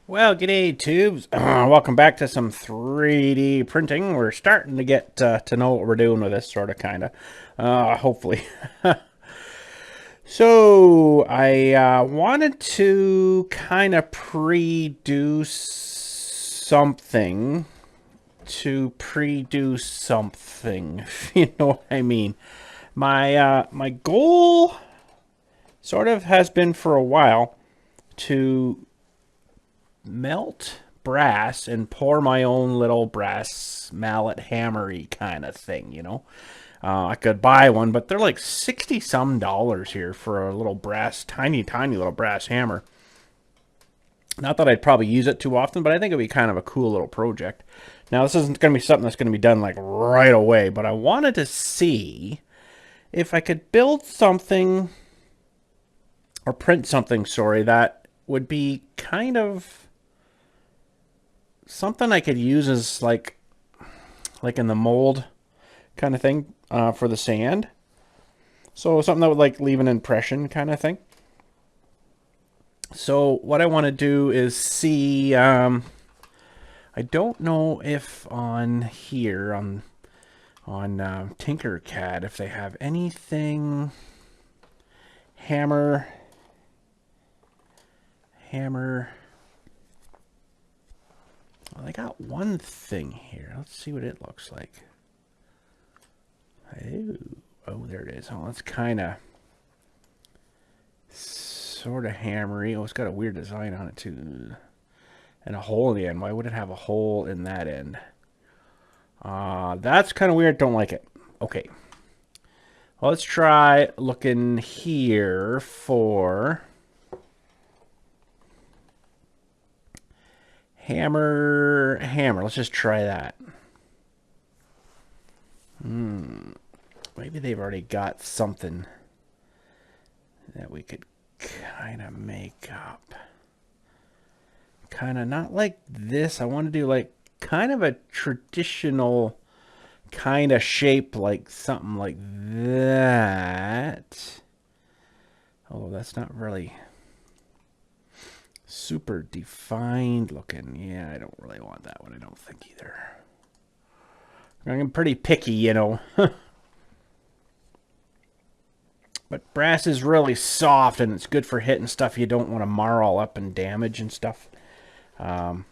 Well, g'day, tubes. Welcome back to some 3D printing. We're starting to get to know what we're doing with this, sort of, kind of. Hopefully. So, I wanted to kind of pre-do something to pre-do something, if you know what I mean. My goal sort of has been for a while to melt brass and pour my own little brass mallet hammery kind of thing, you know. I could buy one, but they're like 60 some dollars here for a little brass, tiny little brass hammer. Not that I'd probably use it too often, but I think it'd be kind of a cool little project. Now, this isn't going to be something that's going to be done like right away, but I wanted to see if I could build something or print something, sorry, that would be kind of something I could use as like in the mold kind of thing for the sand. So something that would like leave an impression kind of thing. So what I want to do is see. I don't know if on here on Tinkercad if they have anything hammer. Well, I got one thing here. Let's see what it looks like. Oh, there it is. Oh, that's kind of sort of hammery. Oh, it's got a weird design on it too, and a hole in the end. Why would it have a hole in that end? That's kind of weird. Don't like it. Okay. Well, let's try looking here for hammer. Let's just try that. Maybe they've already got something that we could kind of make up. Kind of not like this. I want to do like kind of a traditional kind of shape, like something like that. Oh, that's not really super defined looking. Yeah, I don't really want that one. I don't think either. I'm pretty picky, you know. But brass is really soft and it's good for hitting stuff you don't want to mar all up and damage and stuff. Now,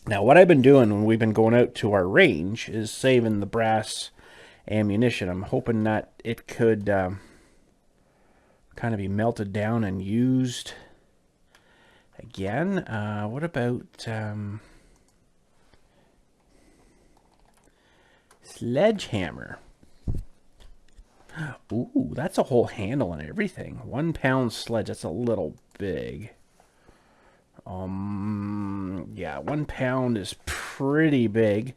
what I've been doing when we've been going out to our range is saving the brass ammunition. I'm hoping that it could kind of be melted down and used again. What about sledgehammer? Ooh, that's a whole handle and everything. 1 pound sledge. That's a little big. Yeah, 1 pound is pretty big.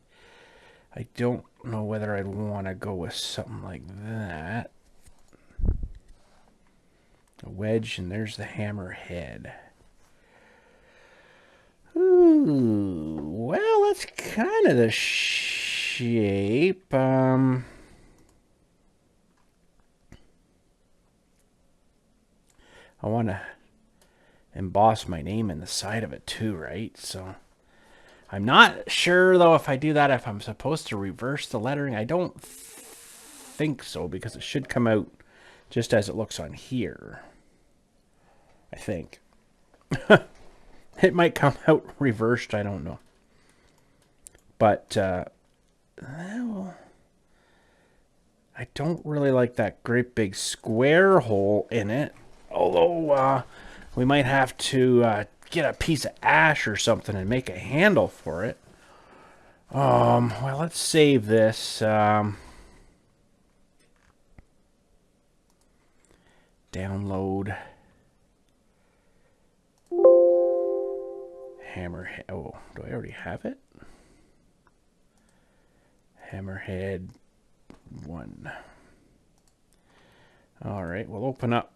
I don't know whether I'd want to go with something like that. A wedge, and there's the hammer head. Ooh, well, that's kind of the shape. I want to emboss my name in the side of it too, right? So I'm not sure though if I do that if I'm supposed to reverse the lettering. I don't think so because it should come out just as it looks on here. I think. It might come out reversed, I don't know. But well, I don't really like that great big square hole in it. Although we might have to get a piece of ash or something and make a handle for it. Well, let's save this. Download. Hammerhead. Oh, do I already have it? Hammerhead 1. All right, we'll open up.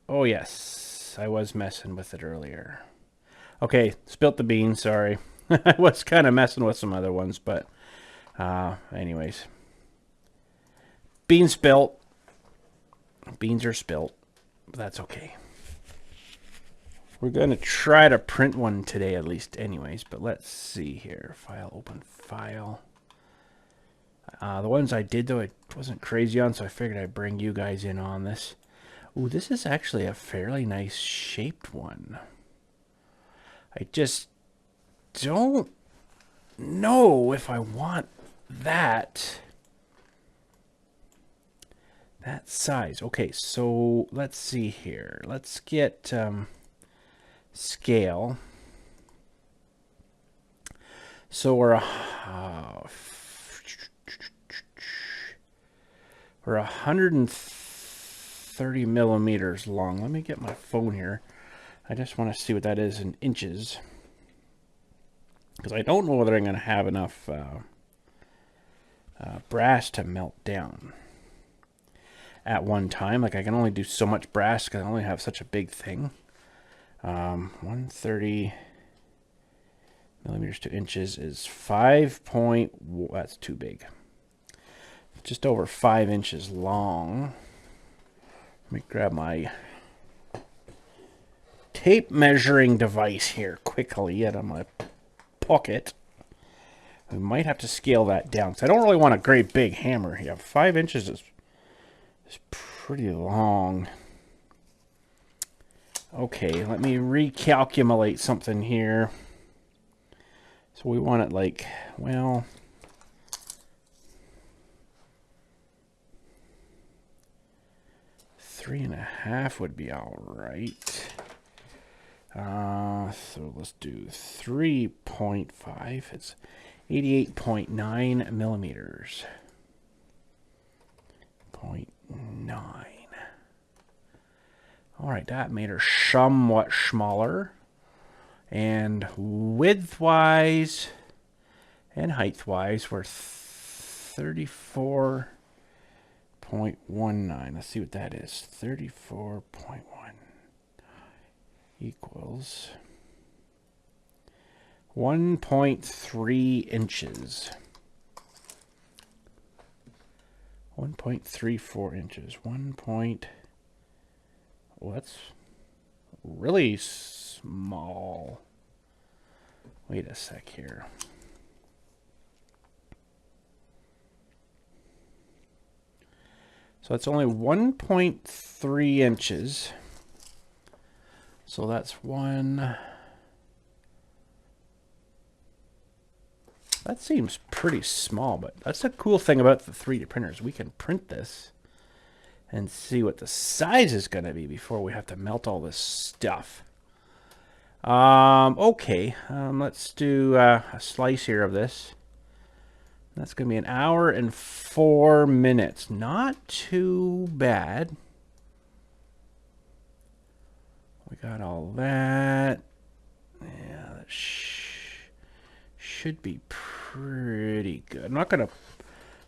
Oh, yes. I was messing with it earlier. Okay, spilt the beans, sorry. I was kind of messing with some other ones, but anyways. Beans spilt. Beans are spilt. But that's okay. We're going to try to print one today at least anyways, but let's see here. File, open file. The ones I did, though, I wasn't crazy on, so I figured I'd bring you guys in on this. Ooh, this is actually a fairly nice shaped one. I just don't know if I want that size. Okay, so let's see here. Let's get scale. So we're 130 millimeters long. Let me get my phone here. I just want to see what that is in inches, because I don't know whether I'm going to have enough brass to melt down at one time. Like, I can only do so much brass because I only have such a big thing. 130 millimeters to inches is 5 point. That's too big. Just over 5 inches long. Let me grab my tape measuring device here quickly out of my pocket. We might have to scale that down, because I don't really want a great big hammer here. 5 inches is pretty long. Okay, let me recalculate something here. So we want it like, well, three and a half would be all right. So let's do 3.5. It's 88.9 millimeters. 0.9. All right, that made her somewhat smaller. And width-wise and height-wise, we're 34.19. Let's see what that is. 34.1 equals 1.3 inches. 1.34 inches. Well, that's really small. Wait a sec here. So it's only 1.3 inches. So that's one. That seems pretty small, but that's the cool thing about the 3D printers. We can print this and see what the size is going to be before we have to melt all this stuff. Okay, let's do a slice here of this. That's going to be 1 hour and 4 minutes. Not too bad. We got all that. Yeah, that should be pretty good. I'm not going to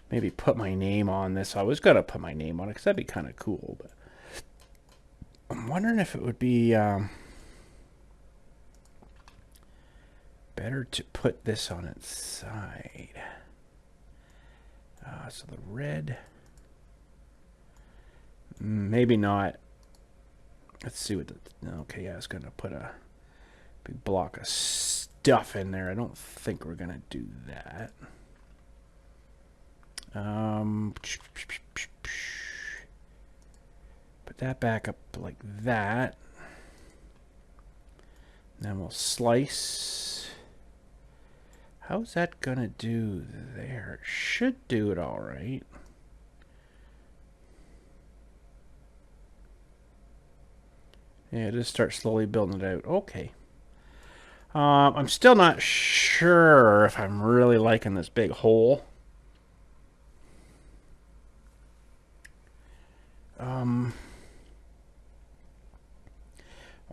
maybe put my name on this. I was going to put my name on it because that'd be kind of cool. But I'm wondering if it would be better to put this on its side. So the red, maybe not. Let's see what the, okay, yeah, I was going to put a big block of stuff in there. I don't think we're going to do that. Put that back up like that. Then we'll slice. How's that gonna do there? It should do it all right. Yeah, just start slowly building it out. Okay. I'm still not sure if I'm really liking this big hole.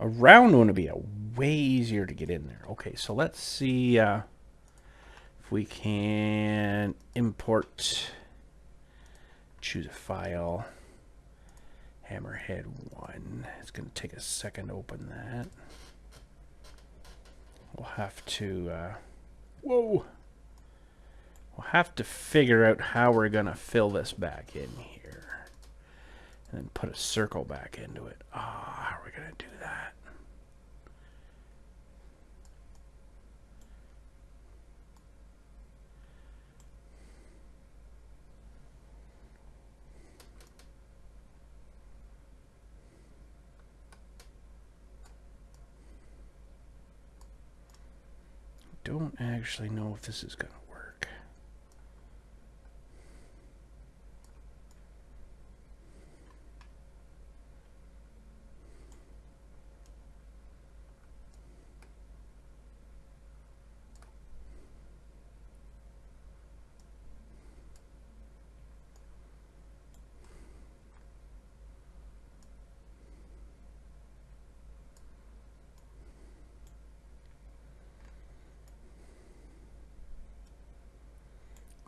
A round one would be way easier to get in there. Okay, so let's see if we can import, choose a file, hammerhead 1. It's going to take a second to open that. We'll have to, we'll have to figure out how we're going to fill this back in here. And then put a circle back into it. How are we going to do that? don't actually know if this is going to work.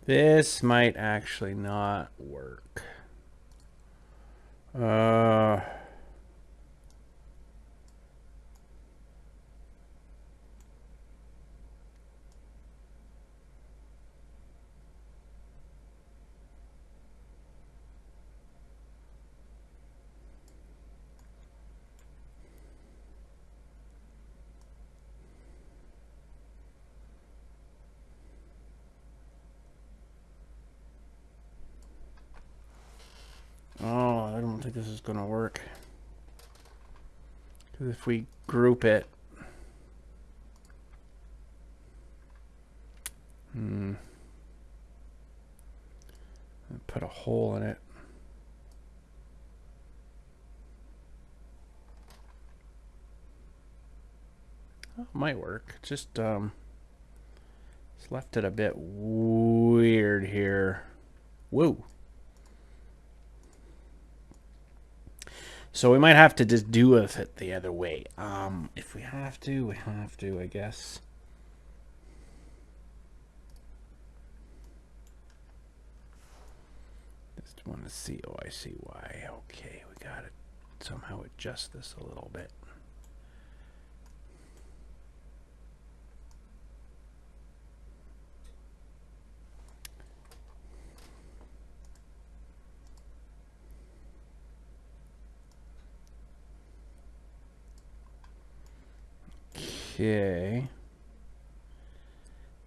This might actually not work. Oh, I don't think this is going to work. Because if we group it, put a hole in it. Oh, it might work. Just it's left it a bit weird here. Whoa. So we might have to just do with it the other way. If we have to, we have to, I guess. Just want to see. Oh, I see why. Okay, we got to somehow adjust this a little bit. Okay.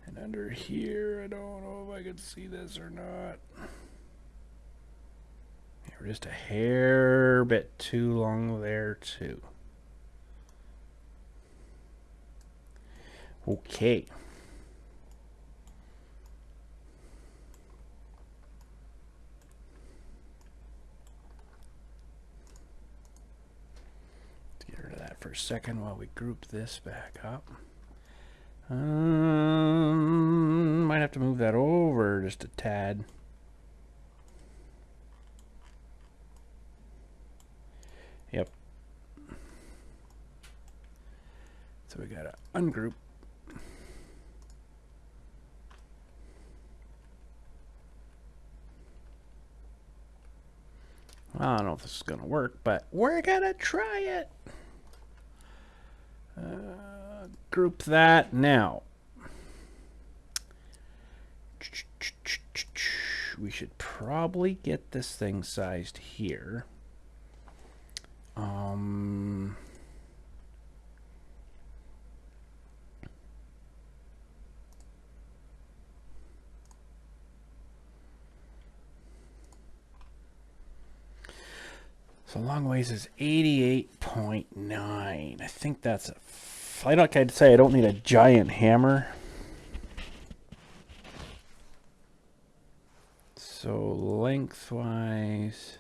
And under here, I don't know if I can see this or not. We're just a hair bit too long there, too. Okay. Let's get rid of that for a second while we group this back up. Might have to move that over just a tad. Yep. So we gotta ungroup. I don't know if this is gonna work, but we're gonna try it. Group that now. We should probably get this thing sized here. 'So long ways is 88.9. I think that's a... Like I'd say, I don't need a giant hammer. So lengthwise...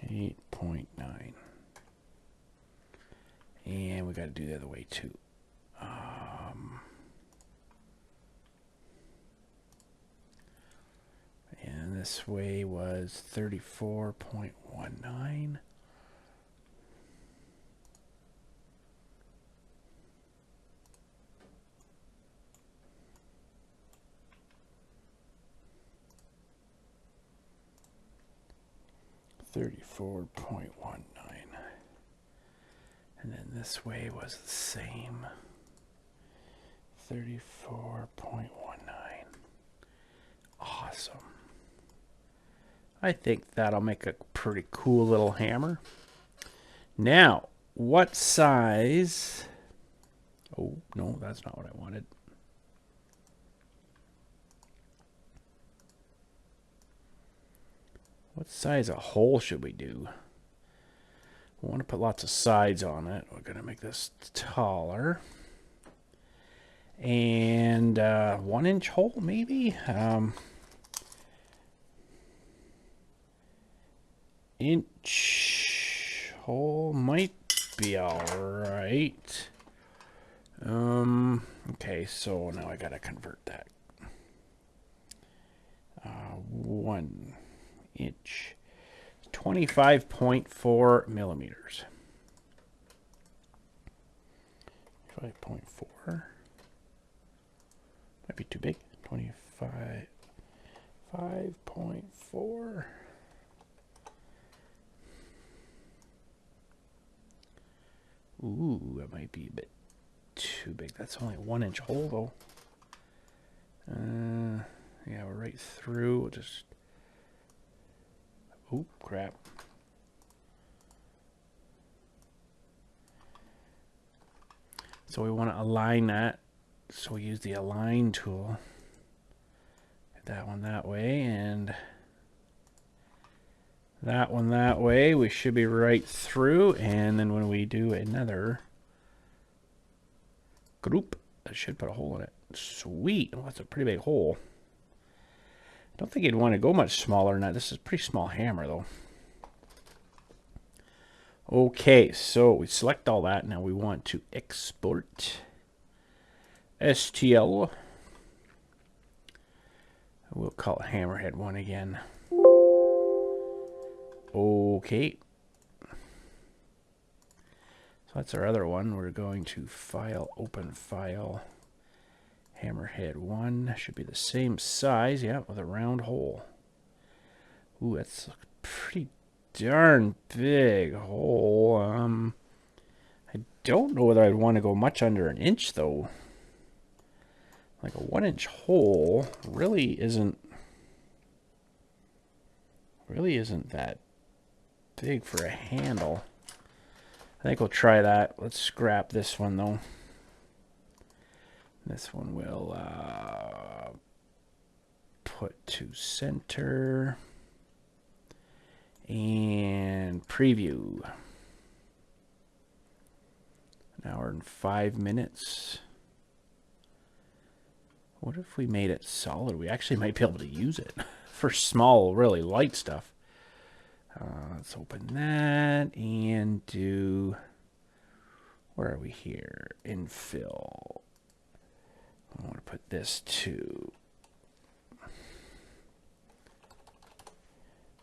8.9. And we got to do the other way too. And this way was 34.19. And then this way was the same. 34.19. Awesome. I think that'll make a pretty cool little hammer. Now, what size? Oh, no, that's not what I wanted. What size a hole should we do? We want to put lots of sides on it. We're going to make this taller. And 1 inch hole, maybe? Inch hole might be alright. Okay, so now I gotta convert that. 1 inch. 25.4 millimeters. 5.4. Might be too big. 25. 5.4. Ooh, that might be a bit too big. That's only a 1 inch hole, though. Yeah, we're right through. We'll just. Oh, crap. So we want to align that. So we use the align tool. Get that one that way, and that one that way. We should be right through, and then when we do another group, that should put a hole in it. Sweet. Well, that's a pretty big hole. I don't think you'd want to go much smaller than that. This is a pretty small hammer, though. Okay, so we select all that. Now we want to export. STL. We'll call it Hammerhead 1 again. Okay. So that's our other one. We're going to File, Open File. Hammerhead 1 should be the same size, yeah, with a round hole. Ooh, that's a pretty darn big hole. I don't know whether I'd want to go much under an inch, though. Like a 1 inch hole really isn't that big for a handle. I think we'll try that. Let's scrap this one, though. This one will put to center and preview. An hour and 5 minutes. What if we made it solid? We actually might be able to use it for small, really light stuff. Let's open that and do, where are we here? Infill. I want to put this to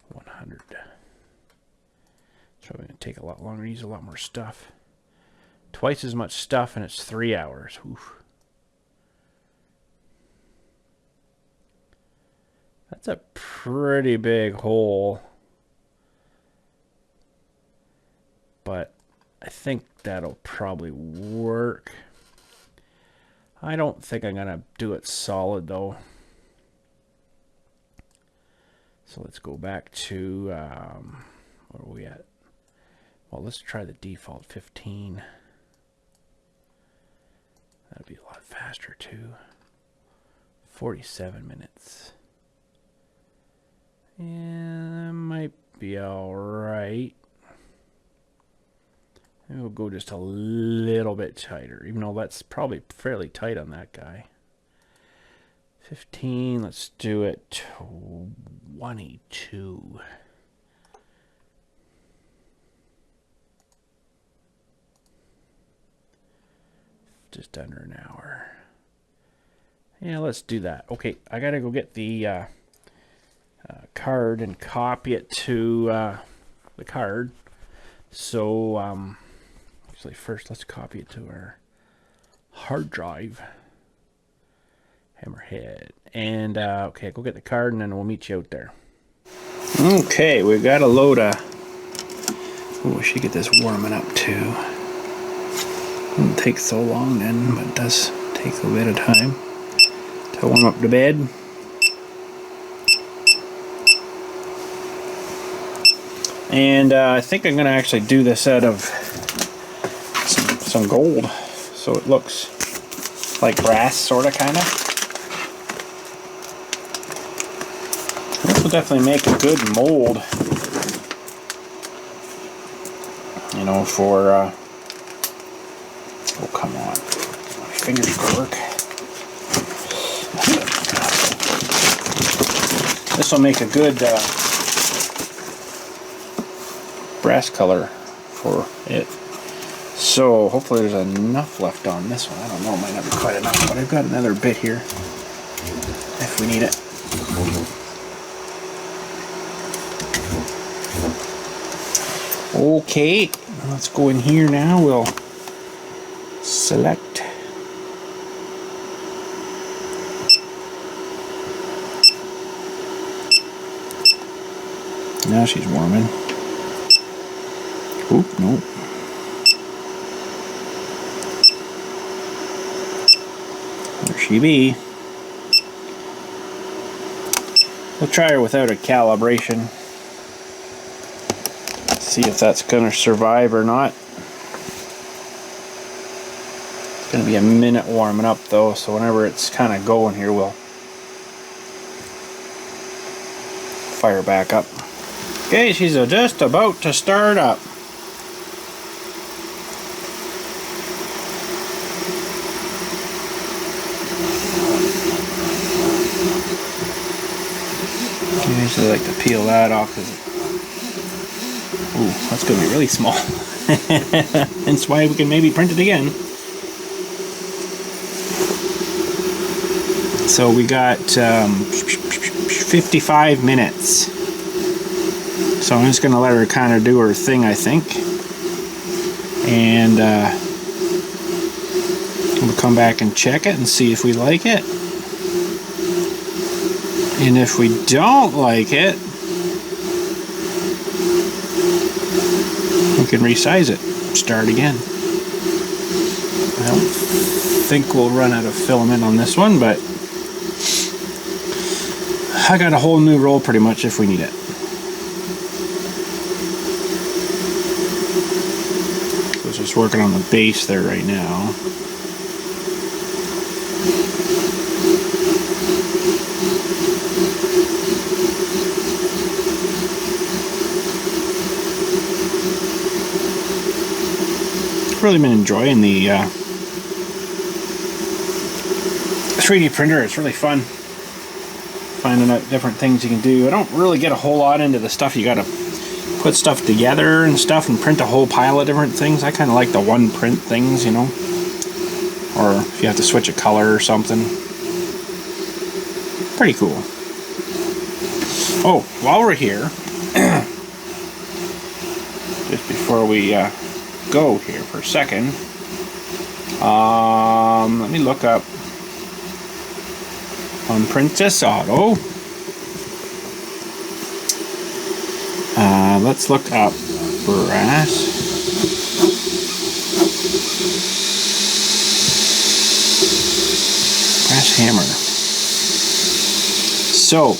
100. It's probably going to take a lot longer, use a lot more stuff. Twice as much stuff, and it's 3 hours. Oof. That's a pretty big hole. But I think that'll probably work. I don't think I'm going to do it solid, though. So let's go back to, where are we at? Well, let's try the default 15. That'll be a lot faster, too. 47 minutes. Yeah, that might be alright. We'll go just a little bit tighter, even though that's probably fairly tight on that guy. 15, let's do it 22. Just under an hour. Yeah, let's do that. Okay, I gotta go get the card and copy it to the card. So, actually, first let's copy it to our hard drive. Hammerhead. And, okay, go get the card and then we'll meet you out there. Okay, we got a load of. Oh, we should get this warming up too. Wouldn't take so long then, but it does take a bit of time to warm up the bed. And I think I'm going to actually do this out of some gold, so it looks like brass, sort of, kind of. This will definitely make a good mold. know, for, oh, come on. My fingers work. This will make a good brass color for it. So hopefully there's enough left on this one. I don't know, might not be quite enough, but I've got another bit here if we need it. Okay, let's go in here now. We'll select. Now she's warming. Oop, no. There she be. We'll try her without a calibration. See if that's gonna survive or not. It's gonna be a minute warming up though, so whenever it's kind of going here, we'll fire back up. Okay, she's just about to start up. I usually like to peel that off because, ooh, that's going to be really small. That's why we can maybe print it again. So we got 55 minutes. So I'm just going to let her kind of do her thing, I think. And we'll come back and check it and see if we like it. And if we don't like it, we can resize it, start again. I don't think we'll run out of filament on this one, but I got a whole new roll pretty much if we need it. So it's just working on the base there right now. Really been enjoying the 3D printer. It's really fun finding out different things you can do. I don't really get a whole lot into the stuff you gotta put stuff together and stuff and print a whole pile of different things. I kind of like the one print things, you know, or if you have to switch a color or something. Pretty cool. Oh, while we're here, just before we go here for a second, let me look up on Princess Auto. Let's look up brass hammer. So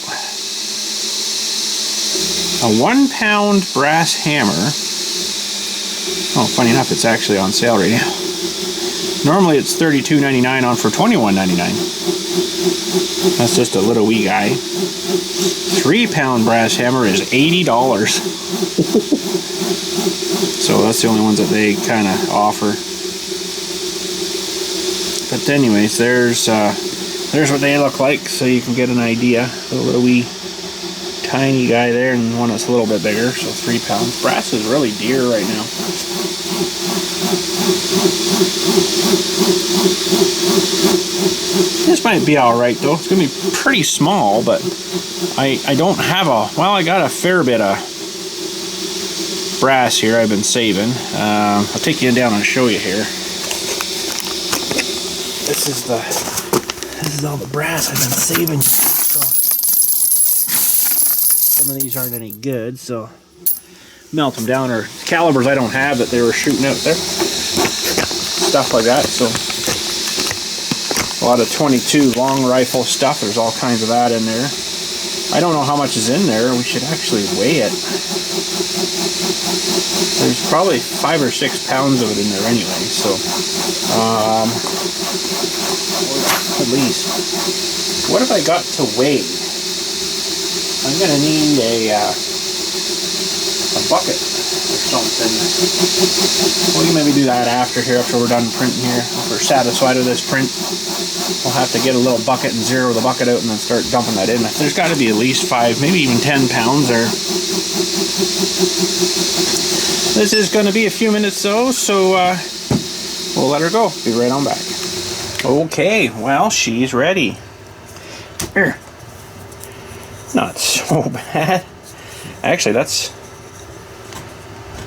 a 1 pound brass hammer. Oh, funny enough, it's actually on sale right now. Normally it's $32.99 on for $21.99. That's just a little wee guy. 3 pound brass hammer is $80. So that's the only ones that they kind of offer. But anyways, there's what they look like, so you can get an idea. A little wee tiny guy there, and one that's a little bit bigger, so 3 pounds. Brass is really dear right now. This might be alright though. It's going to be pretty small, but I don't have a, well, I got a fair bit of brass here I've been saving. I'll take you down and show you here. This is all the brass I've been saving. So some of these aren't any good, so melt them down, or calibers I don't have that they were shooting out there. Stuff like that. So a lot of 22 long rifle stuff. There's all kinds of that in there. I don't know how much is in there. We should actually weigh it. There's probably 5 or 6 pounds of it in there anyway, so at least. What have I got to weigh? I'm gonna need a bucket or something. We can maybe do that after we're done printing here. If we're satisfied with this print, we'll have to get a little bucket and zero the bucket out and then start dumping that in. There's got to be at least 5, maybe even 10 pounds there. This is going to be a few minutes though, so we'll let her go. Be right on back. Okay, well, she's ready. Here. Not so bad. Actually, that's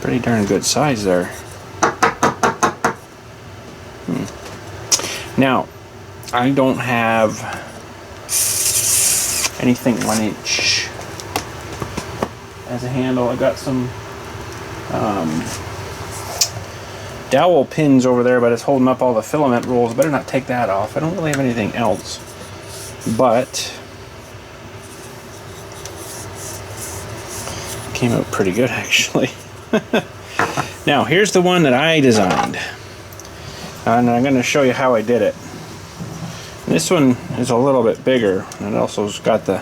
pretty darn good size there. Now, I don't have anything 1-inch as a handle. I got some dowel pins over there, but it's holding up all the filament rolls. Better not take that off. I don't really have anything else, but came out pretty good actually. Now here's the one that I designed, and I'm going to show you how I did it. This one is a little bit bigger, and it also's got the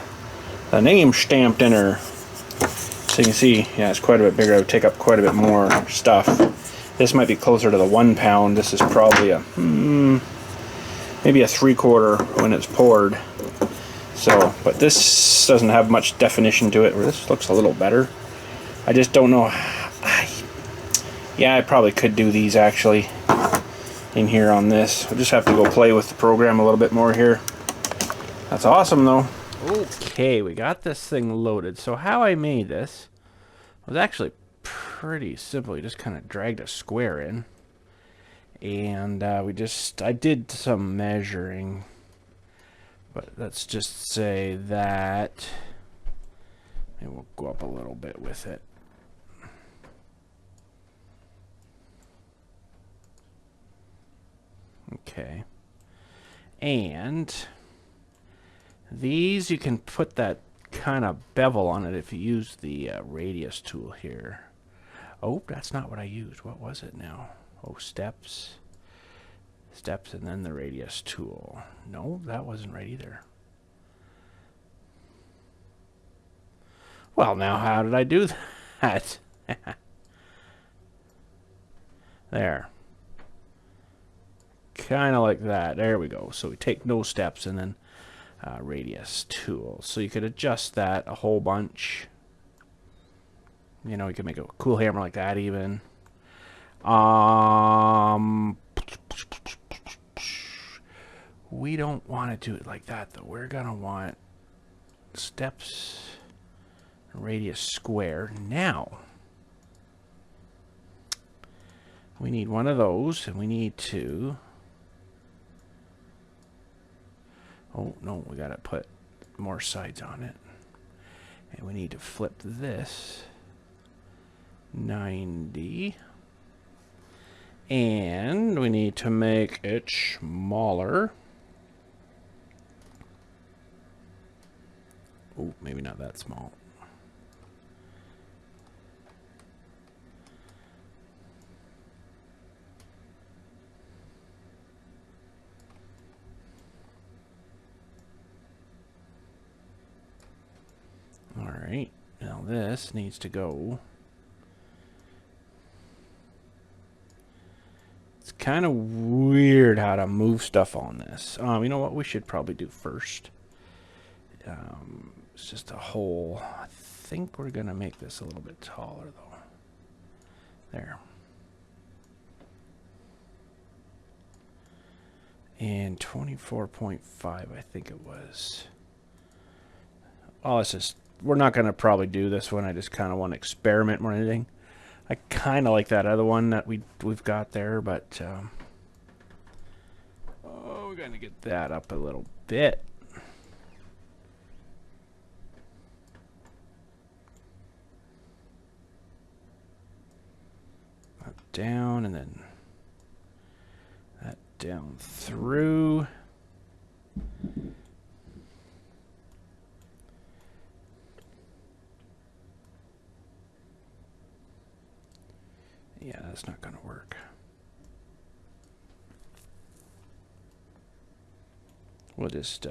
name stamped in her, so you can see, yeah, it's quite a bit bigger. It would take up quite a bit more stuff. This might be closer to the 1 pound. This is probably a maybe a 3/4 when it's poured. So, but this doesn't have much definition to it, where this looks a little better. I just don't know. Yeah, I probably could do these actually in here on this. I'll just have to go play with the program a little bit more here. That's awesome though. Okay, we got this thing loaded. So how I made this was actually pretty simple. You just kind of dragged a square in, and I did some measuring, but let's just say that, and we'll go up a little bit with it. Okay, and these, you can put that kind of bevel on it if you use the radius tool here. Oh, that's not what I used. What was it now? Oh, steps, and then the radius tool. No, that wasn't right either. Well, now how did I do that? There. Kind of like that. There we go. So we take no steps and then radius tool. So you could adjust that a whole bunch. You know, you can make a cool hammer like that even. We don't want to do it like that though. We're gonna want steps, radius square. Now we need one of those, and we need to, oh no, we gotta put more sides on it, and we need to flip this 90, and we need to make it smaller. Oh, maybe not that small. All right, now this needs to go. It's kind of weird how to move stuff on this. You know what we should probably do first? It's just a hole. I think we're gonna make this a little bit taller though. There. And 24.5, I think it was. Oh, it's just, we're not gonna probably do this one. I just kind of want to experiment more than anything. I kind of like that other one that we've got there, but oh, we're gonna get that up a little bit. Up, down, and then that down through. Yeah, that's not going to work. We'll just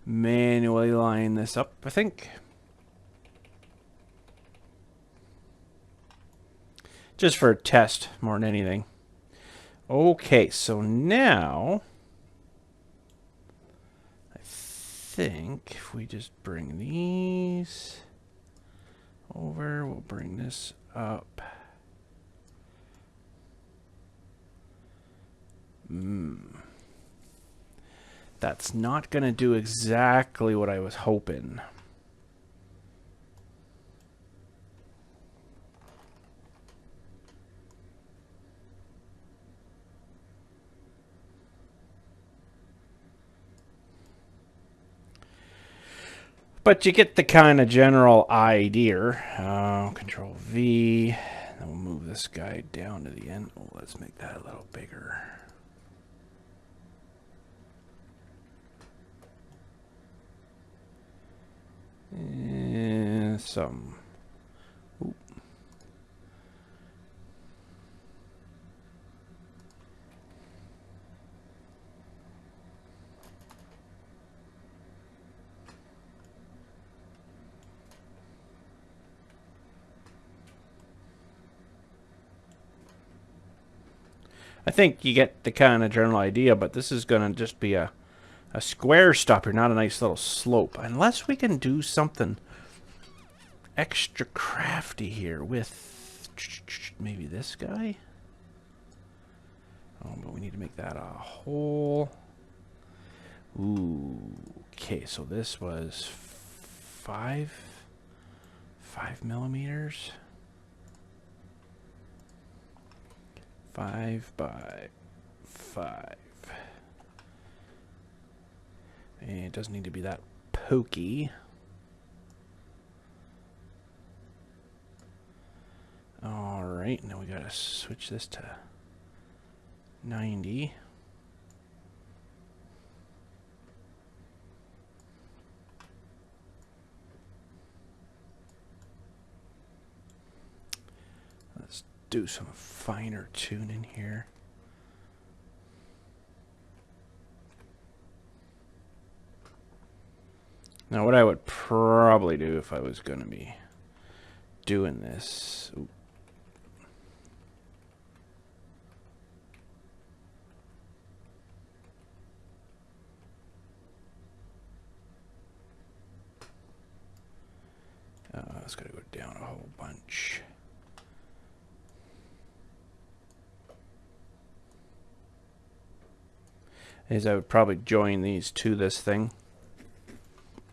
manually line this up, I think. Just for a test more than anything. Okay, so now I think if we just bring these over, we'll bring this up. That's not going to do exactly what I was hoping. But you get the kind of general idea. Control V. Then we'll move this guy down to the end. Oh, let's make that a little bigger. Some. Ooh. I think you get the kind of general idea, but this is going to just be a square stop here, not a nice little slope. Unless we can do something extra crafty here with maybe this guy. Oh, but we need to make that a hole. Ooh, okay, so this was 5 millimeters. 5 by 5. And it doesn't need to be that pokey. Alright, now we gotta switch this to 90. Let's do some finer tuning here. Now what I would probably do if I was going to be doing this... Ooh. It's got to go down a whole bunch. Is I would probably join these to this thing.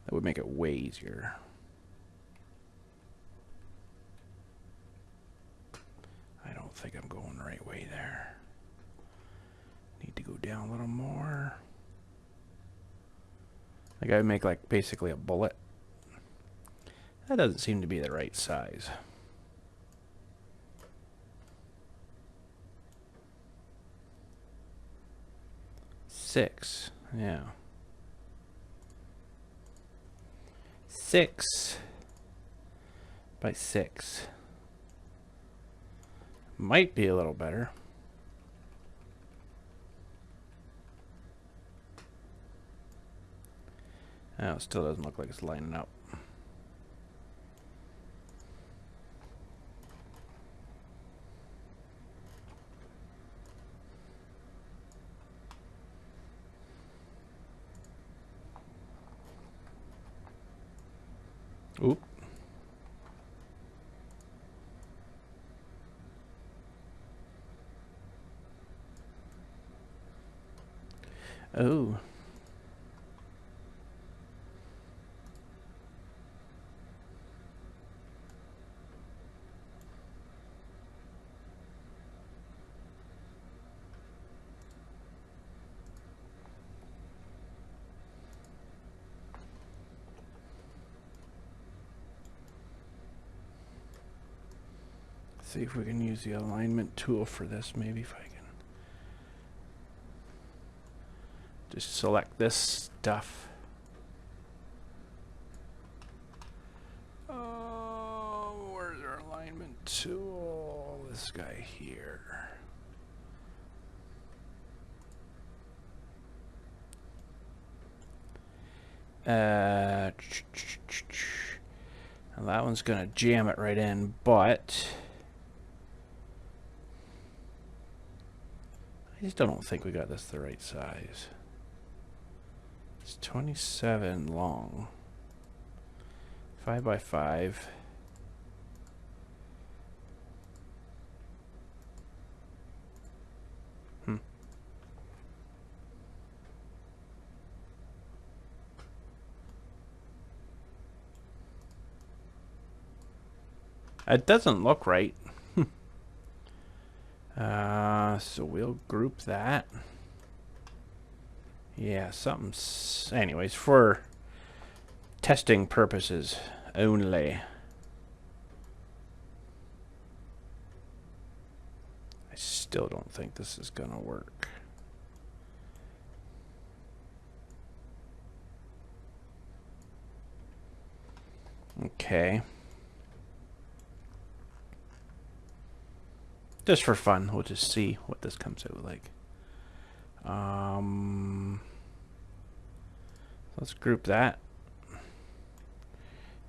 That would make it way easier. I don't think I'm going the right way there. Need to go down a little more. Like I would make like basically a bullet. That doesn't seem to be the right size. Six, yeah. 6 by 6. Might be a little better. Oh, it still doesn't look like it's lining up. Oop. Oh. See if we can use the alignment tool for this, maybe if I can just select this stuff. Oh, where's our alignment tool? This guy here. And that one's gonna jam it right in, but I still don't think we got this the right size. It's 27 long. 5 by 5. It doesn't look right. So we'll group that. Yeah, something's... Anyways, for testing purposes only. I still don't think this is gonna work. Okay. Just for fun, we'll just see what this comes out like. Let's group that.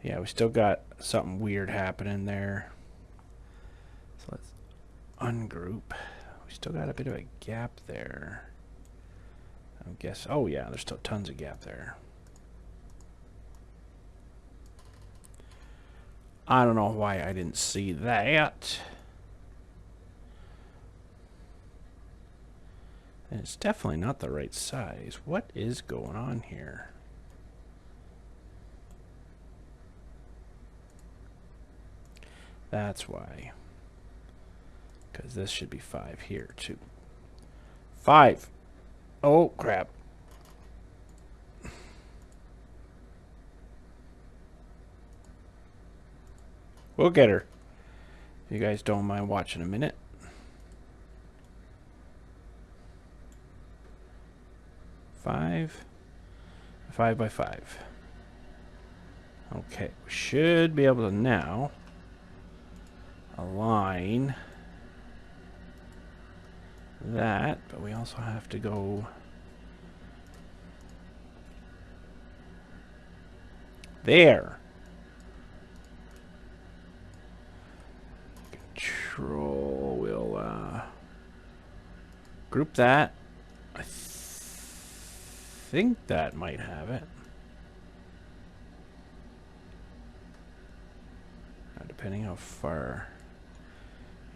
Yeah, we still got something weird happening there. So let's ungroup. We still got a bit of a gap there. I guess, oh yeah, there's still tons of gap there. I don't know why I didn't see that. And it's definitely not the right size. What is going on here? That's why. Because this should be 5 here, too. 5! Oh, crap. We'll get her. If you guys don't mind watching a minute. Five by 5. Okay, we should be able to now align that, but we also have to go there. Control, we'll group that. I think that might have it. Depending how far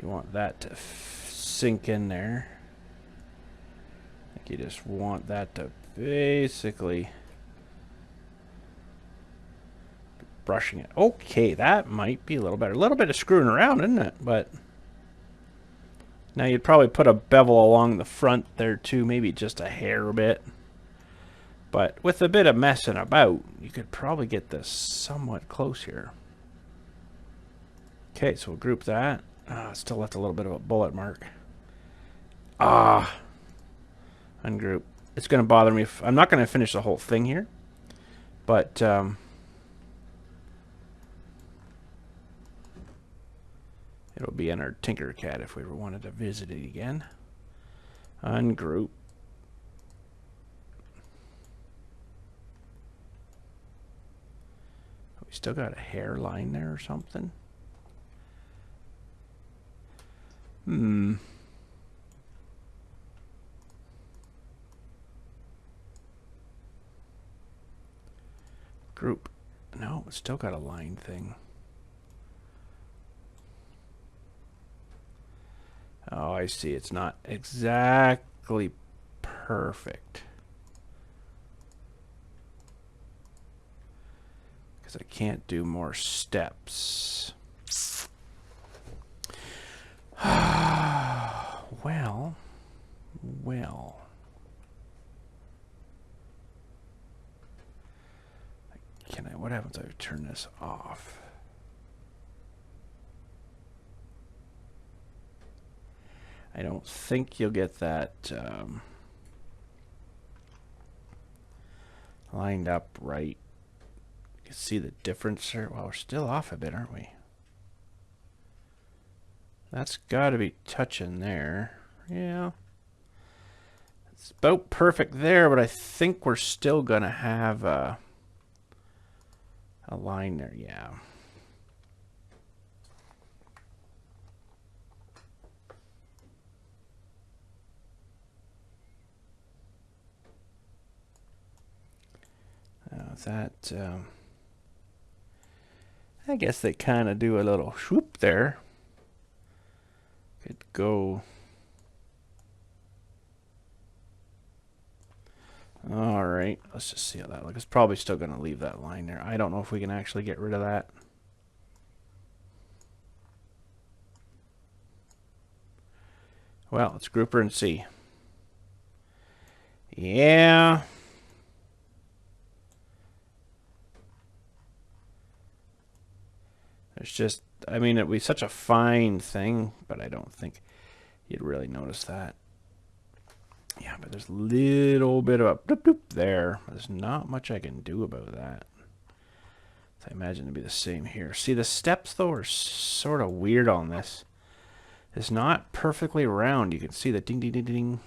you want that to sink in there. I think you just want that to basically be brushing it. Okay, that might be a little better. A little bit of screwing around, isn't it? But now you'd probably put a bevel along the front there too, maybe just a hair bit. But with a bit of messing about, you could probably get this somewhat close here. Okay, so we'll group that. Still left a little bit of a bullet mark. Ungroup. It's going to bother me if... I'm not going to finish the whole thing here. But, it'll be in our Tinkercad if we ever wanted to visit it again. Ungroup. We still got a hairline there or something. Group. No, it's still got a line thing. Oh, I see. It's not exactly perfect. Because I can't do more steps. Well. What happens if I turn this off? I don't think you'll get that lined up right. You can see the difference here. Well, we're still off a bit, aren't we? That's got to be touching there. Yeah. It's about perfect there, but I think we're still going to have a line there. Yeah. that, I guess they kind of do a little swoop there. Could go. All right, let's just see how that looks. It's probably still going to leave that line there. I don't know if we can actually get rid of that. Well, let's group her and see. Yeah. There's just, I mean, it'd be such a fine thing, but I don't think you'd really notice that. Yeah, but there's a little bit of a doop doop there. There's not much I can do about that. So I imagine it'd be the same here. See, the steps, though, are sort of weird on this. It's not perfectly round. You can see the ding, ding, ding, ding.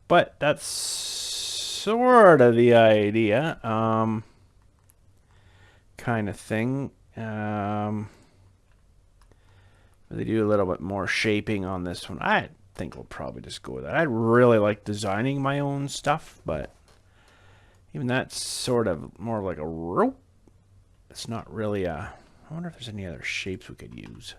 But that's sort of the idea. Kind of thing. They do a little bit more shaping on this one. I think we'll probably just go with that. I really like designing my own stuff, but even that's sort of more like a rope. It's not really a... I wonder if there's any other shapes we could use.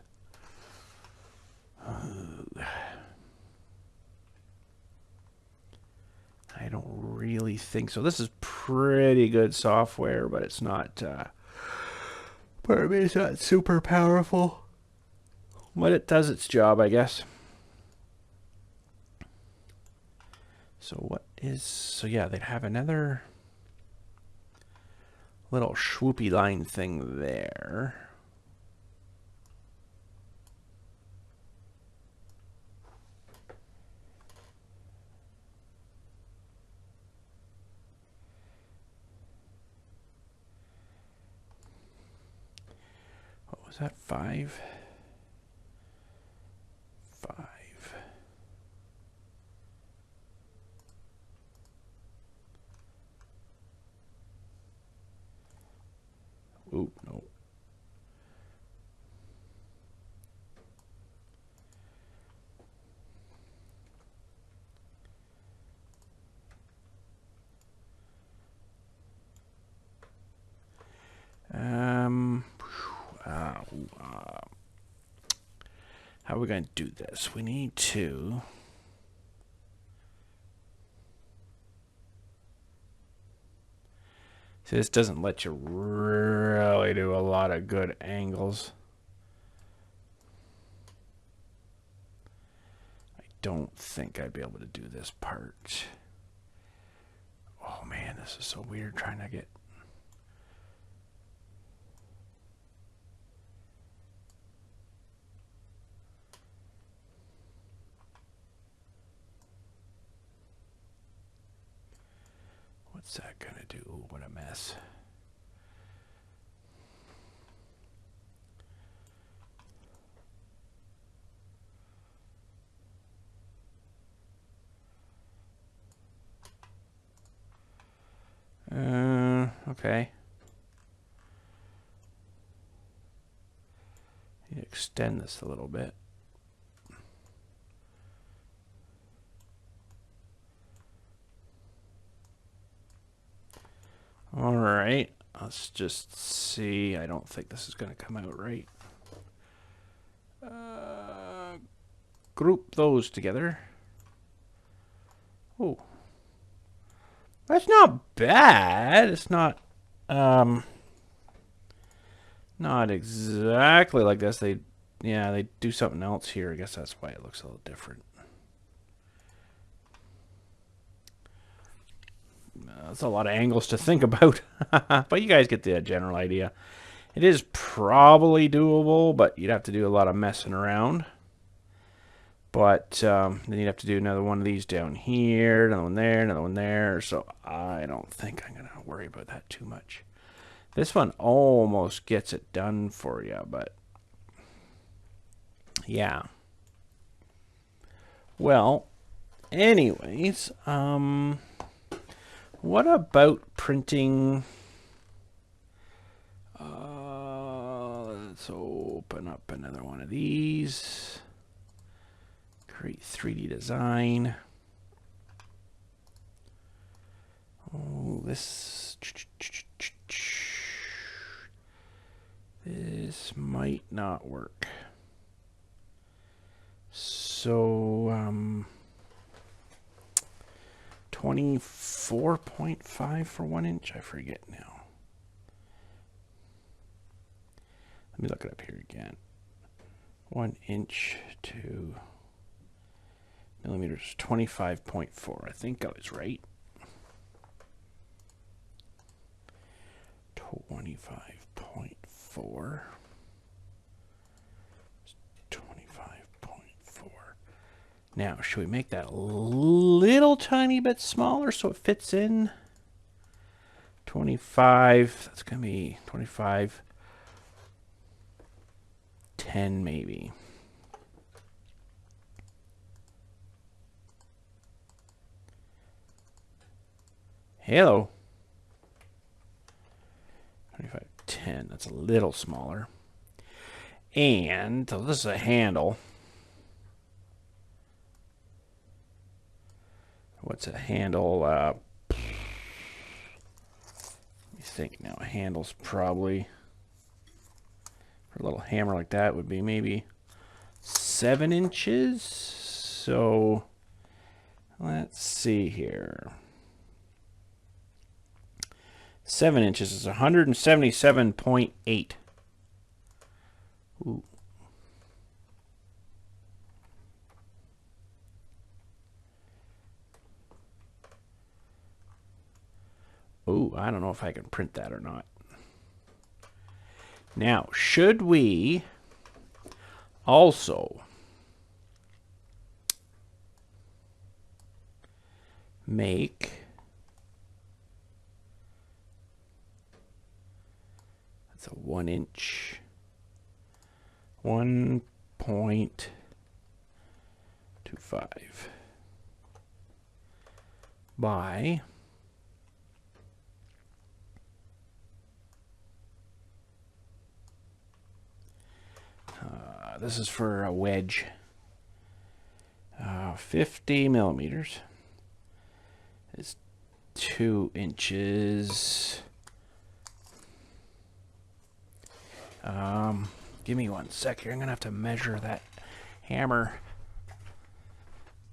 I don't really think so. This is pretty good software, but it's not... pardon me, it's not super powerful. But it does its job, I guess. So what is... So yeah, they'd have another little swoopy line thing there. What was that? 5? 5. Ooh, no. How are we going to do this? We need to... See, this doesn't let you really do a lot of good angles. I don't think I'd be able to do this part. Oh man, this is so weird trying to get... What's that gonna do? Ooh, what a mess. Okay. Extend this a little bit. All right, let's just see. I don't think this is going to come out right. Group those together. Oh, that's not bad. It's not exactly like this. They do something else here. I guess that's why it looks a little different. That's a lot of angles to think about, but you guys get the general idea. It is probably doable, but you'd have to do a lot of messing around. But then you'd have to do another one of these down here, another one there, another one there. So I don't think I'm going to worry about that too much. This one almost gets it done for you, but yeah. Well, anyways, what about printing? Let's open up another one of these. Create 3D design. Oh, this This might not work. So, 24.5 for 1 inch? I forget now. Let me look it up here again. 1 inch to millimeters, 25.4. I think I was right. 25.4. 25.4. Now, should we make that a little tiny bit smaller so it fits in? 25. That's going to be 25. 10 maybe. Hello. 25, 10. That's a little smaller. And so this is a handle. What's a handle? Let me think now. A handle's probably, for a little hammer like that, would be maybe 7 inches. So let's see here. 7 inches is 177.8. Ooh. Ooh, I don't know if I can print that or not. Now, should we also make, that's a 1 inch, 1.25 by this is for a wedge, 50 millimeters is 2 inches. Give me 1 sec here. I'm gonna have to measure that hammer.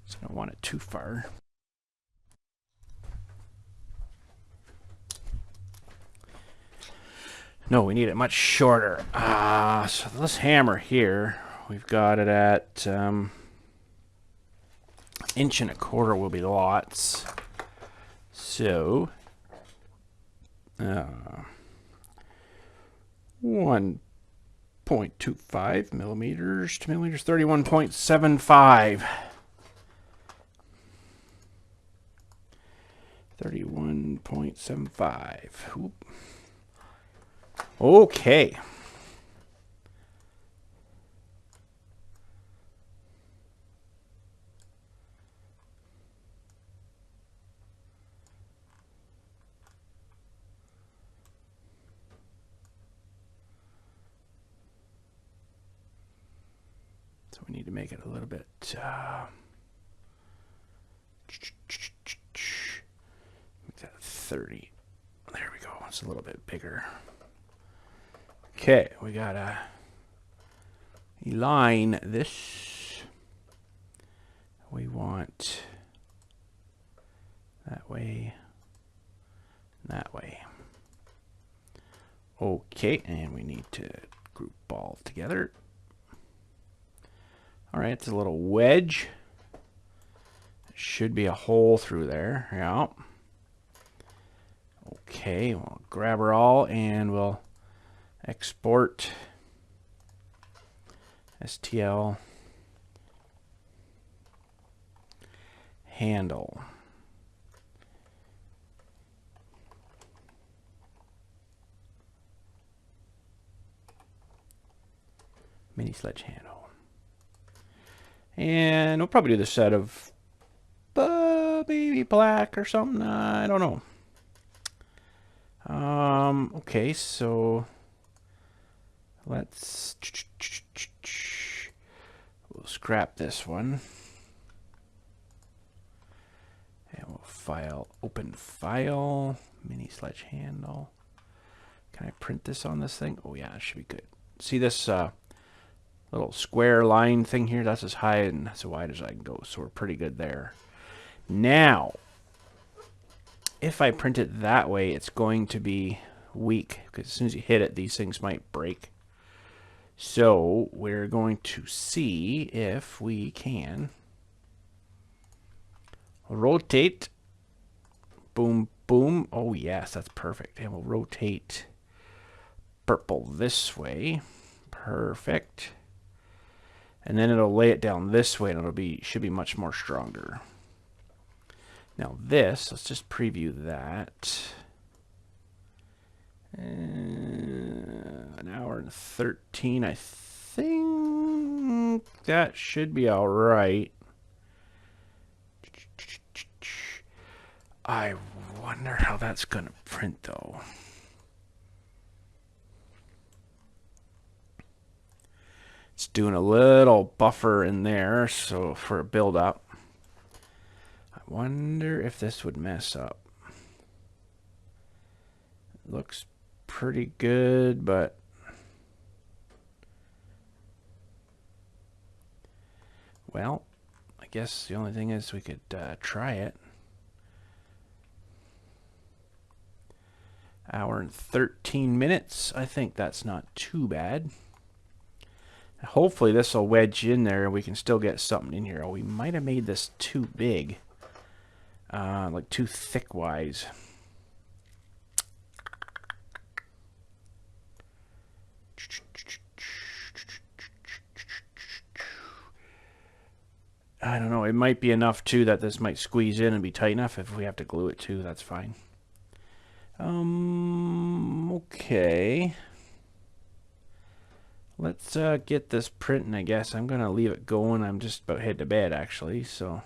So I don't want it too far. No, we need it much shorter. So this hammer here, we've got it at 1.25 inches will be lots. So 1.25 millimeters to millimeters, 31.75. 31.75. Oop. Okay. So we need to make it a little bit make that 30. There we go. It's a little bit bigger. Okay, we gotta align this. We want that way, that way. Okay, and we need to group all together. All right, it's a little wedge. Should be a hole through there. Yeah. Okay, we'll grab her all and we'll export STL handle. Mini sledge handle. And we'll probably do the set of maybe black or something. I don't know. Okay, so let's we'll scrap this one and we'll file, open file, mini sledge handle. Can I print this on this thing? Oh yeah, it should be good. See this little square line thing here? That's as high and as wide as I can go, so we're pretty good there. Now, if I print it that way, it's going to be weak, because as soon as you hit it, these things might break. So we're going to see if we can rotate. Boom, boom. Oh yes, that's perfect. And we'll rotate purple this way. Perfect. And then it'll lay it down this way, and should be much more stronger. Now this, let's just preview that. An hour and 13. I think that should be all right. I wonder how that's going to print, though. It's doing a little buffer in there, so for a build-up. I wonder if this would mess up. It looks pretty good, but well, I guess the only thing is we could try it. Hour and 13 minutes. I think that's not too bad. Hopefully this will wedge in there and we can still get something in here. Oh, we might have made this too big. Like too thick wise. I don't know. It might be enough too that this might squeeze in and be tight enough. If we have to glue it too, that's fine. Okay. Let's get this printing, I guess. I'm going to leave it going. I'm just about head to bed, actually, so I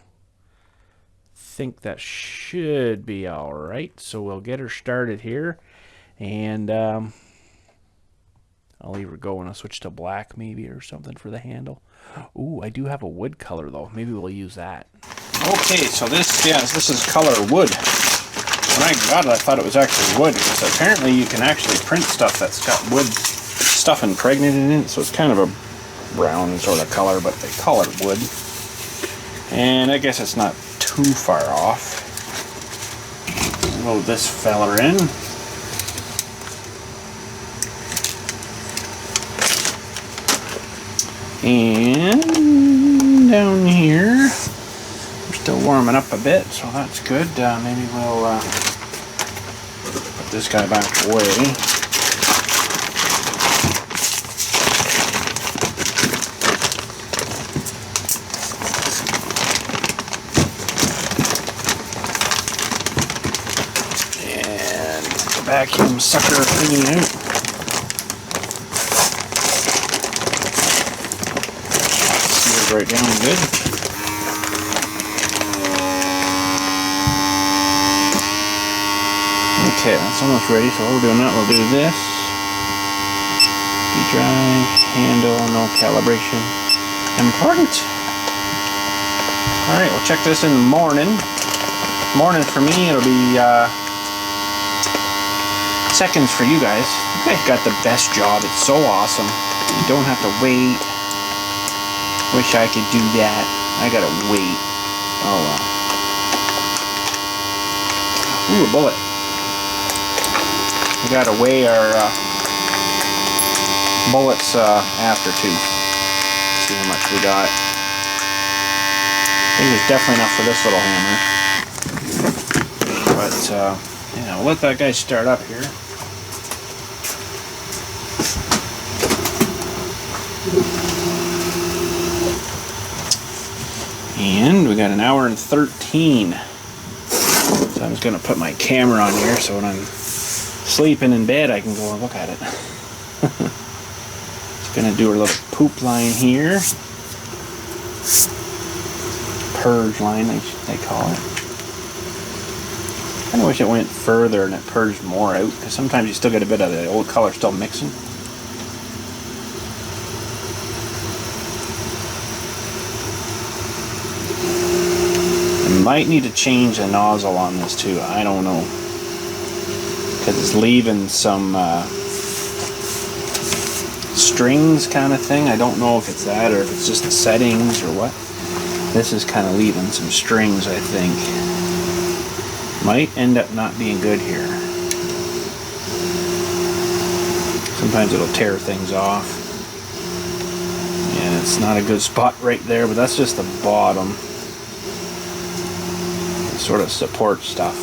think that should be all right. So we'll get her started here, and I'll leave her going. I'll switch to black, maybe, or something for the handle. Ooh, I do have a wood color, though. Maybe we'll use that. Okay, so this is color wood. When I got it, I thought it was actually wood, because apparently you can actually print stuff that's got wood stuff impregnated in it, so it's kind of a brown sort of color, but they call it wood. And I guess it's not too far off. Load this feller in. And down here, we're still warming up a bit, so that's good. Maybe we'll put this guy back away. Vacuum sucker thingy out. Sealed right down good. Okay, that's almost ready, so while we're doing that, we'll do this. D-drive, handle, no calibration. Important. Alright, we'll check this in the morning. Morning for me, it'll be seconds for you guys. You guys got the best job. It's so awesome. You don't have to wait. Wish I could do that. I gotta wait. Oh well. Ooh, a bullet. We gotta weigh our bullets after too. See how much we got. I think there's definitely enough for this little hammer. But yeah, we'll let that guy start up here. And we got an hour and 13. So I'm just going to put my camera on here so when I'm sleeping in bed I can go and look at it. Just going to do a little poop line here. Purge line, they call it. I kind of wish it went further and it purged more out, because sometimes you still get a bit of the old color still mixing. Might need to change the nozzle on this too. I don't know, because it's leaving some strings kind of thing. I don't know if it's that or if it's just the settings or what. This is kind of leaving some strings, I think. Might end up not being good here. Sometimes it'll tear things off. Yeah, it's not a good spot right there, but that's just the bottom. It sort of support stuff.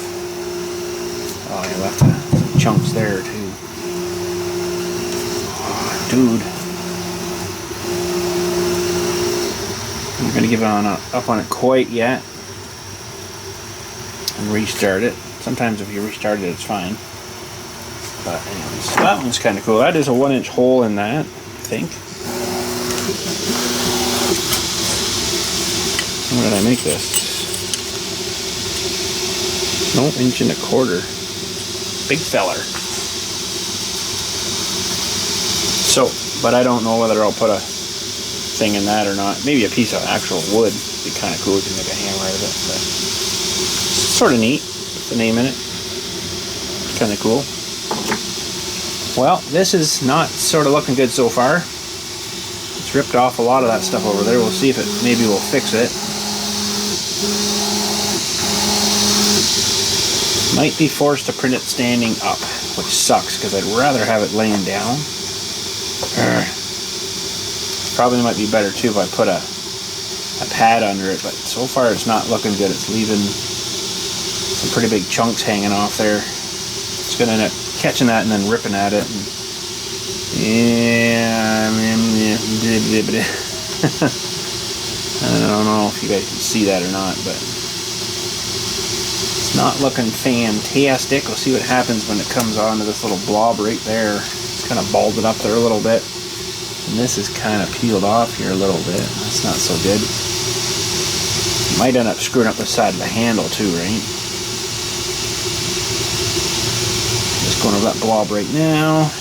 Oh, you left some chunks there too. Oh, dude. I'm not going to give up on it quite yet. And restart it. Sometimes if you restart it, it's fine. But anyways, that one's kind of cool. That is a 1-inch hole in that, I think. How did I make this? No, 1.25 inch. Big feller. So, but I don't know whether I'll put a thing in that or not. Maybe a piece of actual wood would be kind of cool. You can make a hammer out of it. But sort of neat. The name in it. Kind of cool. Well, this is not sort of looking good so far. It's ripped off a lot of that stuff over there. We'll see if it maybe will fix it. Might be forced to print it standing up, which sucks because I'd rather have it laying down. Probably might be better too if I put a pad under it, but so far it's not looking good. It's leaving some pretty big chunks hanging off there. It's going to end up catching that and then ripping at it. And yeah, I don't know if you guys can see that or not, but it's not looking fantastic. We'll see what happens when it comes onto this little blob right there. It's kind of balled it up there a little bit. And this is kind of peeled off here a little bit. That's not so good. Might end up screwing up the side of the handle too, right? Just going over that blob right now.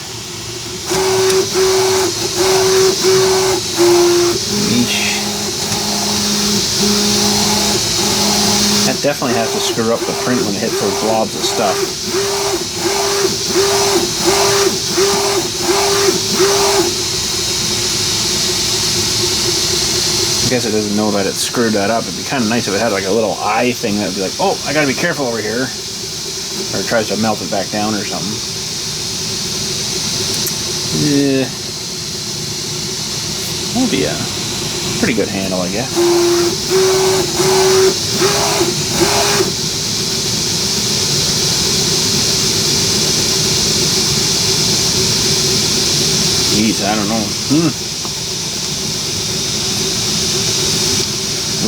Eesh. That definitely has to screw up the print when it hits those blobs of stuff. I guess it doesn't know that it screwed that up. It'd be kind of nice if it had like a little eye thing that would be like, oh, I gotta be careful over here. Or it tries to melt it back down or something. Yeah. That'd be a pretty good handle, I guess. Jeez, I don't know.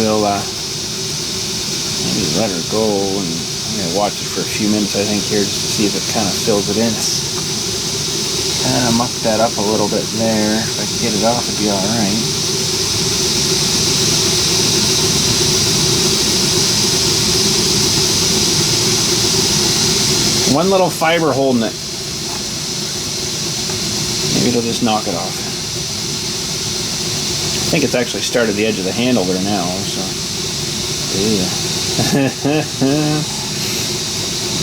We'll maybe let her go, and I'm going to watch it for a few minutes, I think, here, just to see if it kind of fills it in. Kind of mucked that up a little bit there. If I could get it off, it'd be alright. One little fiber holding it. Maybe it'll just knock it off. I think it's actually started the edge of the handle there now, so yeah.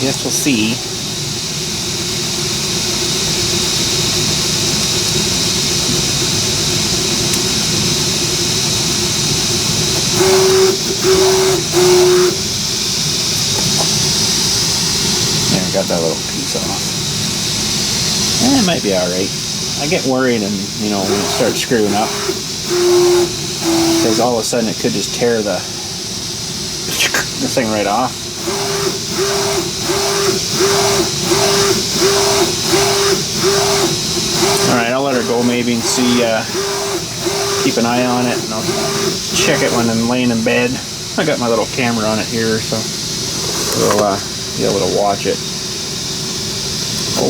Guess we'll see. There, got that little piece off. It might be alright. I get worried, and you know, when it starts screwing up, because all of a sudden it could just tear the thing right off. Alright, I'll let her go maybe and see, keep an eye on it, and I'll check it when I'm laying in bed. I got my little camera on it here, so we'll be able to watch it.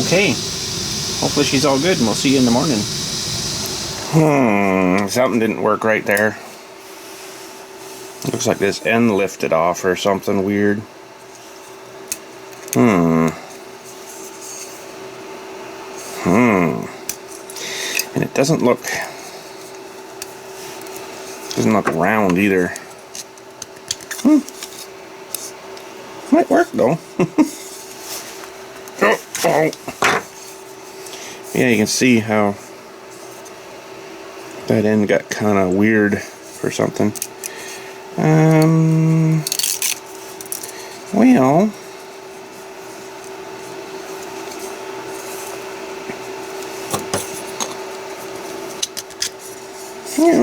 Okay, hopefully she's all good, and we'll see you in the morning. Something didn't work right there. Looks like this end lifted off or something weird. And it doesn't look round either. Might work though. Oh. Yeah, you can see how that end got kind of weird for something. Well, yeah,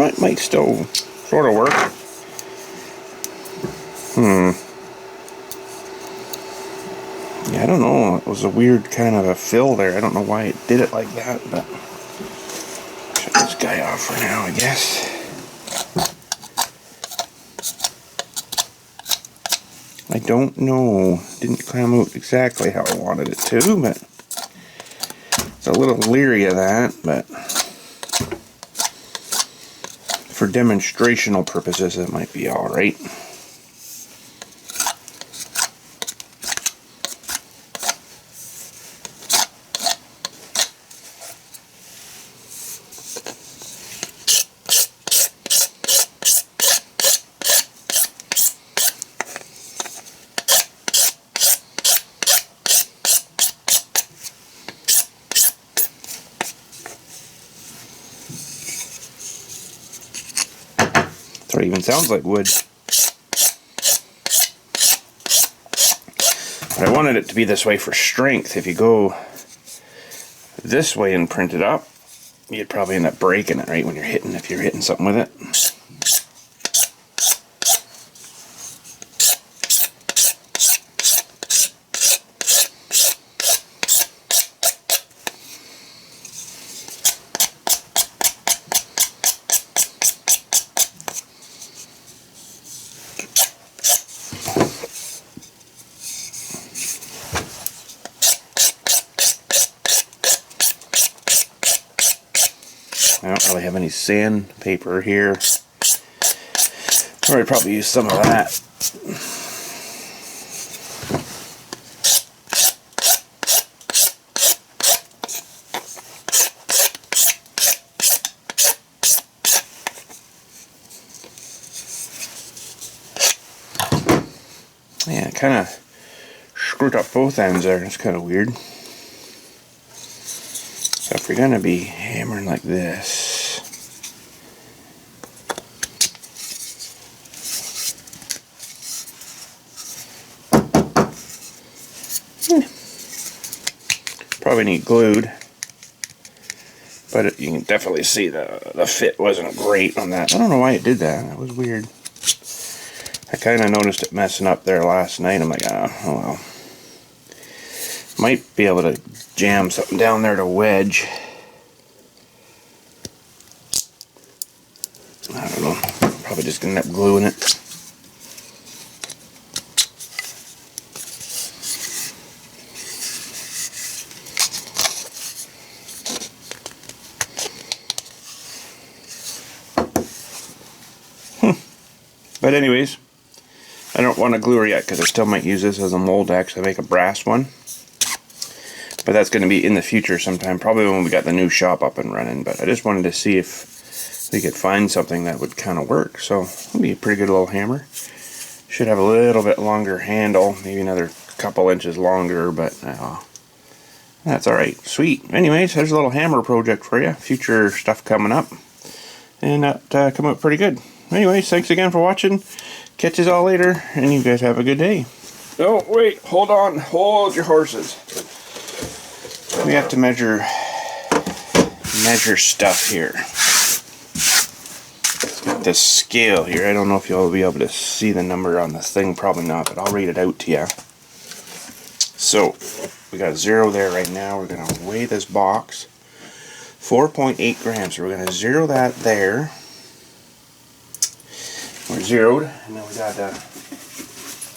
it might still sort of work. Yeah, I don't know. It was a weird kind of a fill there. I don't know why it did it like that, but shut this guy off for now, I guess. I don't know. Didn't come out exactly how I wanted it to, but it's a little leery of that, but for demonstrational purposes it might be alright. Or even sounds like wood. But I wanted it to be this way for strength. If you go this way and print it up, you'd probably end up breaking it, right, when if you're hitting something with it. I don't really have any sandpaper here. I'll probably use some of that. Yeah, kind of screwed up both ends there. It's kind of weird. So if you're going to be hammering like this, probably need glued, but you can definitely see the fit wasn't great on that. I don't know why it did that. That was weird. I kind of noticed it messing up there last night. I'm like, oh well. Might be able to jam something down there to wedge. I don't know. Probably just gonna end up gluing it. But anyways, I don't want to glue her yet because I still might use this as a mold to actually make a brass one. But that's going to be in the future sometime, probably when we got the new shop up and running. But I just wanted to see if we could find something that would kind of work. So it'll be a pretty good little hammer. Should have a little bit longer handle, maybe another couple inches longer, but that's alright. Sweet. Anyways, there's a little hammer project for you. Future stuff coming up. And that come out pretty good. Anyways, thanks again for watching. Catch us all later, and you guys have a good day. Oh, wait, hold on. Hold your horses. We have to measure stuff here. Got this scale here. I don't know if you'll be able to see the number on the thing. Probably not, but I'll read it out to you. So, we got 0 there right now. We're going to weigh this box. 4.8 grams. So we're going to 0 that there. We're zeroed, and then we got a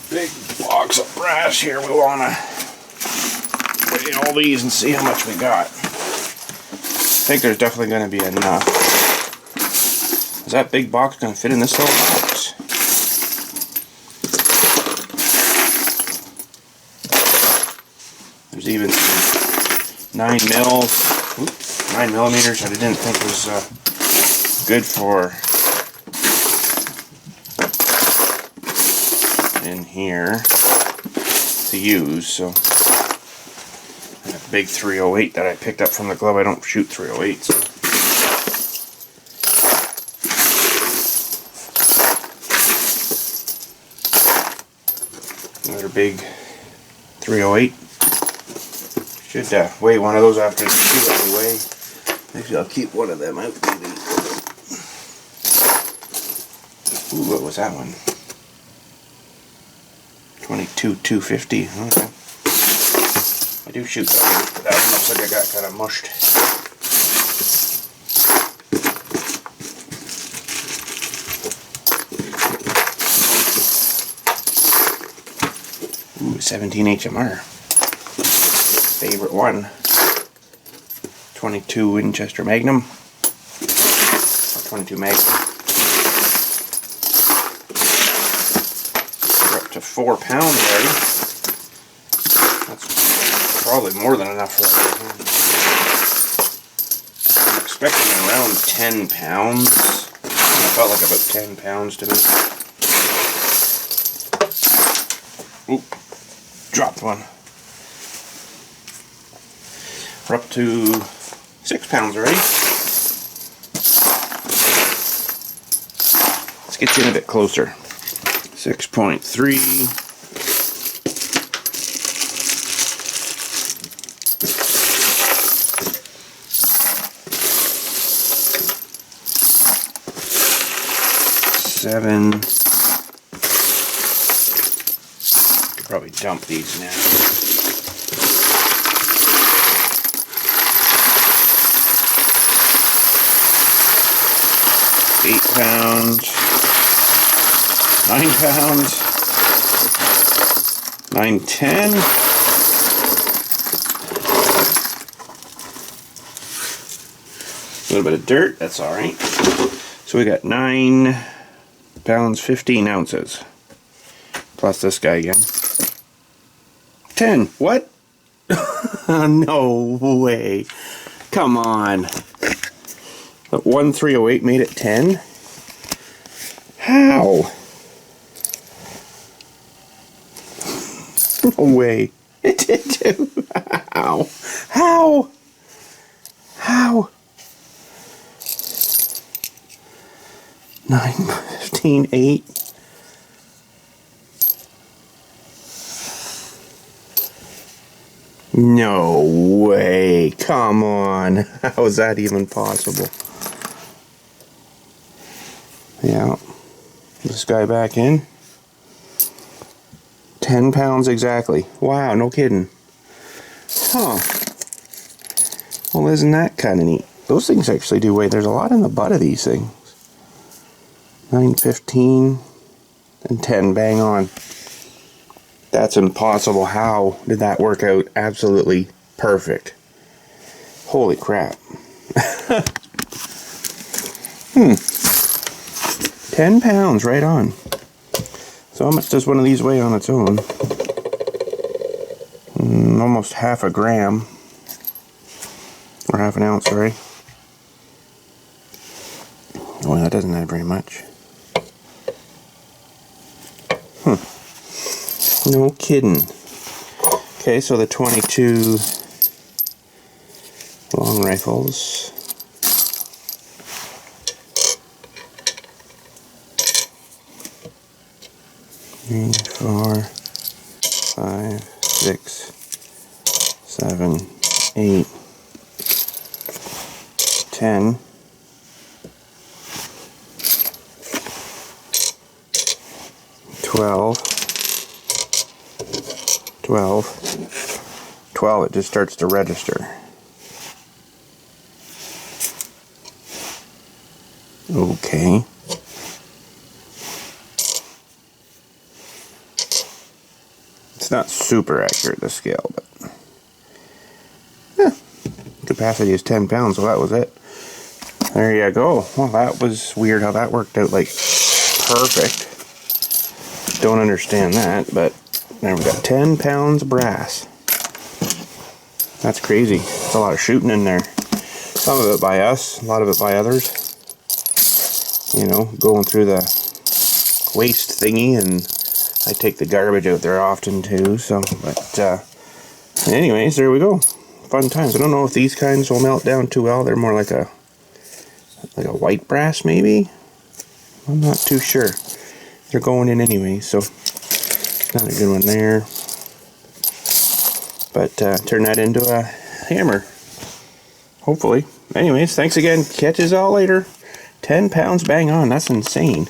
big box of brass here. We want to weigh all these and see how much we got. I think there's definitely going to be enough. Is that big box going to fit in this little box? There's even some 9 millimeters that I didn't think was good for in here. to use, so and a big 308 that I picked up from the glove. I don't shoot 308, so another big 308. Should weigh one of those after the shoot anyway. Maybe I'll keep one of them out. Maybe. Ooh, what was that one? 22,250. Okay. I do shoot those, but that one looks like I got kind of mushed. Ooh, 17 HMR. Favorite one. 22 Winchester Magnum. Or 22 Magnum. We're up to 4 pounds already. That's probably more than enough for that. I'm expecting around 10 pounds. It felt like about 10 pounds to me. Oop. Dropped one. We're up to 6 pounds already. Let's get you in a bit closer. 6.3. Seven. Could probably dump these now. 8 pounds, 9 pounds, 9, 10. A little bit of dirt, that's alright. So we got 9 pounds, 15 ounces. Plus this guy again. 10. What? No way. Come on. But 1308 made it 10? How? No way. It did too. How? How? How? 9, 15, 8. No way. Come on. How is that even possible? Yeah. This guy back in. 10 pounds exactly. Wow, no kidding. Huh. Well, isn't that kind of neat? Those things actually do weigh. There's a lot in the butt of these things. 9, 15, and 10. Bang on. That's impossible. How did that work out absolutely perfect? Holy crap. 10 pounds right on. So how much does one of these weigh on its own? Almost half a gram. Or half an ounce, sorry. Oh, that doesn't add very much. No kidding. Okay, so the 22 long rifles. Three, 4, 5, 6, 7, 8, 10. 12. 12, it just starts to register. Okay. It's not super accurate, the scale, but capacity is 10 pounds, so that was it. There you go. Well, that was weird how that worked out, like, perfect. Don't understand that, but now we've got 10 pounds brass. That's crazy. That's a lot of shooting in there. Some of it by us, a lot of it by others. You know, going through the waste thingy and I take the garbage out there often too, so, but, anyways, there we go. Fun times. I don't know if these kinds will melt down too well. They're more like a white brass, maybe? I'm not too sure. They're going in anyway, so not a good one there. But turn that into a hammer, hopefully. Anyways, thanks again. Catch us all later. 10 pounds bang on. That's insane.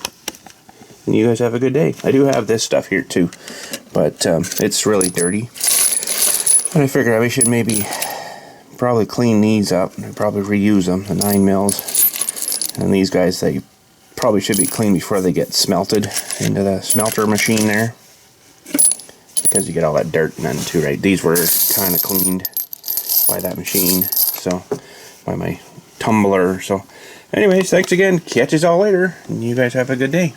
And you guys have a good day. I do have this stuff here too, but it's really dirty. And I figured I should maybe probably clean these up and probably reuse them, the 9 mils. And these guys, they probably should be cleaned before they get smelted into the smelter machine there, because you get all that dirt in them too, right? These were kind of cleaned by that machine, so by my tumbler. So anyways, thanks again. Catch us all later, and you guys have a good day.